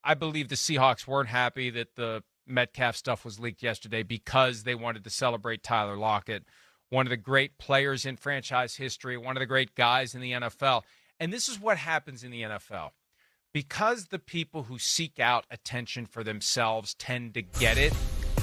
I believe the Seahawks weren't happy that the Metcalf stuff was leaked yesterday because they wanted to celebrate Tyler Lockett, one of the great players in franchise history, one of the great guys in the NFL. And this is what happens in the NFL. Because the people who seek out attention for themselves tend to get it,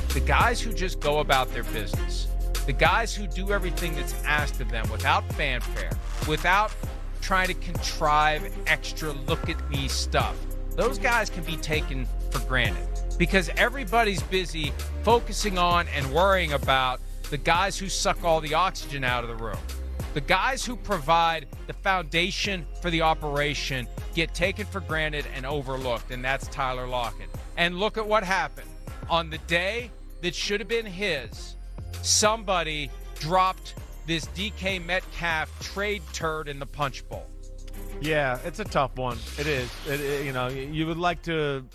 the guys who just go about their business, the guys who do everything that's asked of them without fanfare, without trying to contrive extra look-at-me stuff, those guys can be taken for granted because everybody's busy focusing on and worrying about the guys who suck all the oxygen out of the room. The guys who provide the foundation for the operation get taken for granted and overlooked, and that's Tyler Lockett. And look at what happened. On the day that should have been his, somebody dropped this DK Metcalf trade turd in the punch bowl. Yeah, it's a tough one. It is. You would like to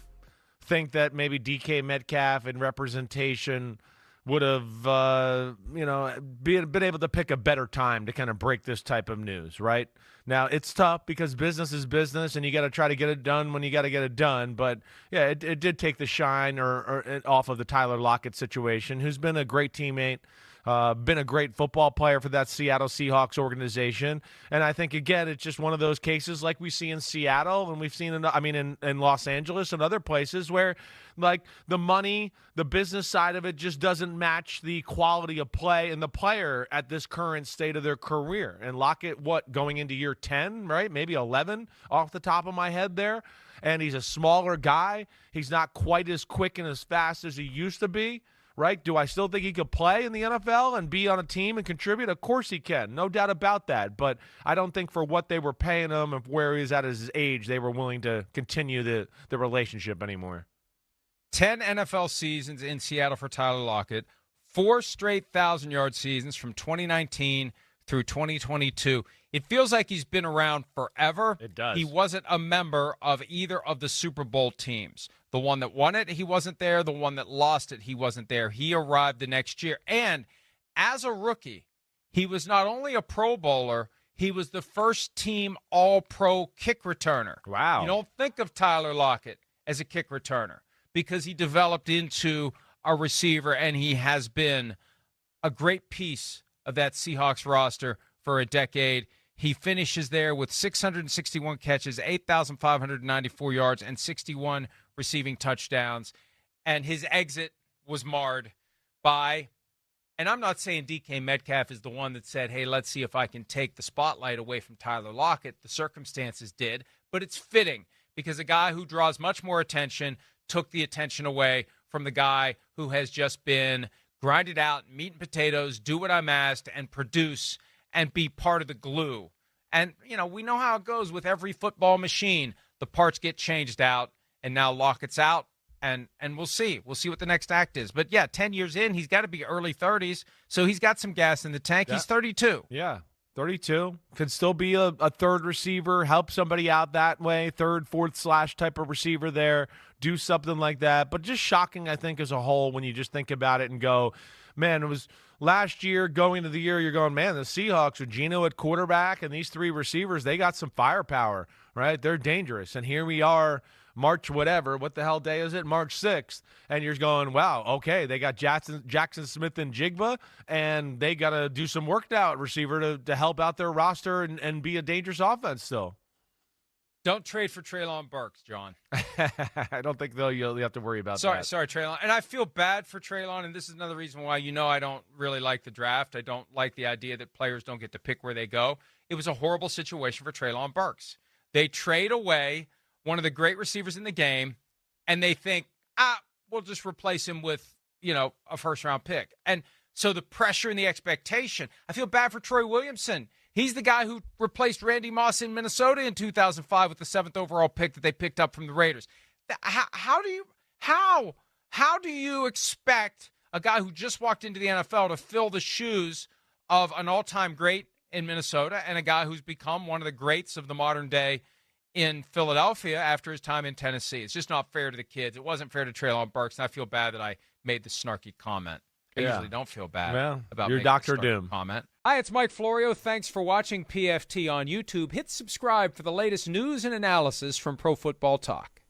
think that maybe DK Metcalf in representation would have, been able to pick a better time to kind of break this type of news, right? Now, it's tough because business is business, and you got to try to get it done when you got to get it done. But, yeah, it did take the shine or off of the Tyler Lockett situation, who's been a great teammate, been a great football player for that Seattle Seahawks organization. And I think, again, it's just one of those cases like we see in Seattle and we've seen in Los Angeles and other places where, like, the money, the business side of it just doesn't match the quality of play and the player at this current state of their career. And Lockett, going into year 10, right? Maybe 11 off the top of my head there. And he's a smaller guy. He's not quite as quick and as fast as he used to be. Right? Do I still think he could play in the NFL and be on a team and contribute? Of course he can. No doubt about that. But I don't think for what they were paying him and where he is at his age, they were willing to continue the relationship anymore. 10 NFL seasons in Seattle for Tyler Lockett, 4 straight 1,000-yard seasons from 2019 through 2022. It feels like he's been around forever. It does. He wasn't a member of either of the Super Bowl teams. The one that won it, he wasn't there. The one that lost it, he wasn't there. He arrived the next year. And as a rookie, he was not only a Pro Bowler, he was the first team All-Pro kick returner. Wow. You don't think of Tyler Lockett as a kick returner because he developed into a receiver, and he has been a great piece of that Seahawks roster for a decade. He finishes there with 661 catches, 8,594 yards, and 61 receiving touchdowns. And his exit was marred by, and I'm not saying DK Metcalf is the one that said, hey, let's see if I can take the spotlight away from Tyler Lockett. The circumstances did, but it's fitting because a guy who draws much more attention took the attention away from the guy who has just been grinded out, meat and potatoes, do what I'm asked, and produce and be part of the glue. And, we know how it goes with every football machine. The parts get changed out, and now Lockett's out, and we'll see. We'll see what the next act is. But, yeah, 10 years in, he's got to be early 30s, so he's got some gas in the tank. Yeah. He's 32. Yeah, 32. Could still be a third receiver, help somebody out that way, third, fourth slash type of receiver there, do something like that. But just shocking, I think, as a whole when you just think about it and go, man, it was last year going into the year, you're going, man, the Seahawks with Geno at quarterback and these 3 receivers, they got some firepower, right? They're dangerous. And here we are, March whatever, what the hell day is it? March 6th. And you're going, wow, okay, they got Jackson Smith and Jigba, and they got to do some worked out receiver to help out their roster and be a dangerous offense still. Don't trade for Treylon Burks, John. I don't think, though, you'll have to worry about that. Sorry, Treylon. And I feel bad for Treylon, and this is another reason why I don't really like the draft. I don't like the idea that players don't get to pick where they go. It was a horrible situation for Treylon Burks. They trade away one of the great receivers in the game, and they think, we'll just replace him with, a first-round pick. And so the pressure and the expectation. I feel bad for Troy Williamson. He's the guy who replaced Randy Moss in Minnesota in 2005 with the 7th overall pick that they picked up from the Raiders. How do you expect a guy who just walked into the NFL to fill the shoes of an all-time great in Minnesota and a guy who's become one of the greats of the modern day in Philadelphia after his time in Tennessee? It's just not fair to the kids. It wasn't fair to Treylon Burks, and I feel bad that I made the snarky comment. I usually don't feel bad about your making Dr. a Doom comment. Hi, it's Mike Florio. Thanks for watching PFT on YouTube. Hit subscribe for the latest news and analysis from Pro Football Talk.